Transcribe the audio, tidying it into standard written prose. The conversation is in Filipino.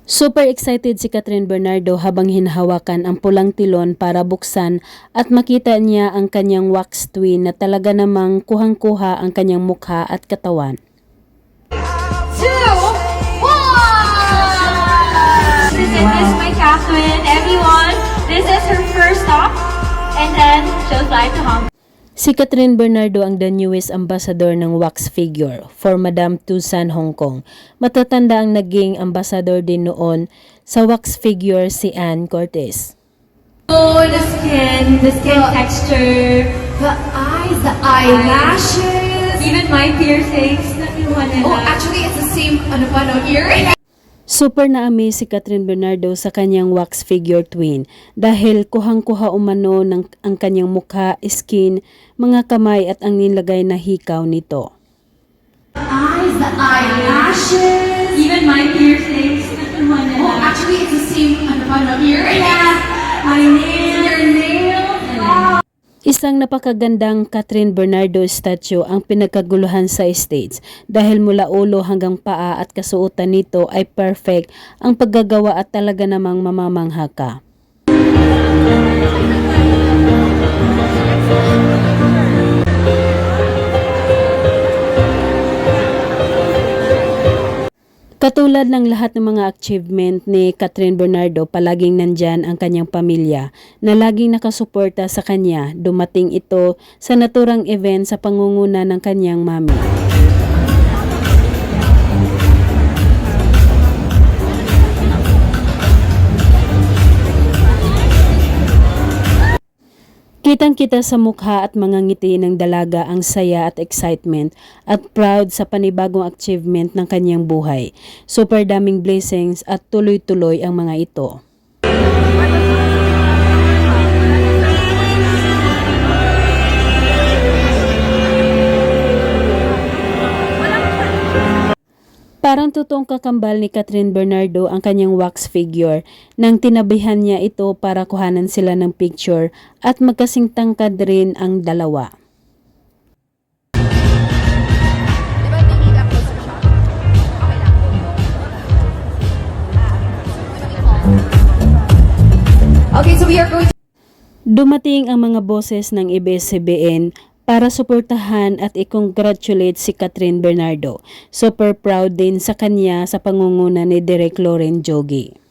Super excited si Kathryn Bernardo habang hinahawakan ang pulang tilon para buksan at makita niya ang kanyang wax twin na talaga namang kuhang-kuha ang kanyang mukha at katawan. 2, 1! This is my Catherine, everyone. This is her first stop, and then she'll fly to Hong Kong. Si Kathryn Bernardo ang the newest ambassador ng wax figure for Madame Tussauds Hong Kong. Matatanda ang naging ambassador din noon sa wax figure si Anne Cortez. Oh, the skin texture, The eyes, the eyelashes. even my piercings. Oh, actually, it's the same here. Super na-amaze si Kathryn Bernardo sa kanyang wax figure twin dahil kuhang-kuha umano ng ang kanyang mukha, skin, mga kamay at ang nilagay na hikaw nito. Eyes, the eyelashes. Even my piercings. Oh, actually, it's the same here. My nails. Your nails. Wow. Isang napakagandang Kathryn Bernardo statue ang pinagkaguluhan sa stage dahil mula ulo hanggang paa at kasuotan nito ay perfect ang paggagawa at talaga namang mamamangha ka. Katulad ng lahat ng mga achievement ni Kathryn Bernardo, palaging nandyan ang kanyang pamilya na laging nakasuporta sa kanya. Dumating ito sa naturang event sa pangunguna ng kanyang mami. Kitang-kita sa mukha at mga ngiti ng dalaga ang saya at excitement at proud sa panibagong achievement ng kanyang buhay. Super daming blessings at tuloy-tuloy ang mga ito. Parang totoong kakambal ni Kathryn Bernardo ang kanyang wax figure nang tinabihan niya ito para kuhanan sila ng picture at magkasing tangkad rin ang dalawa. Okay, so we are going to... Dumating ang mga boses ng ABS-CBN para suportahan at i-congratulate si Kathryn Bernardo. Super proud din sa kanya sa pangunguna ni Direk Loren Jogi.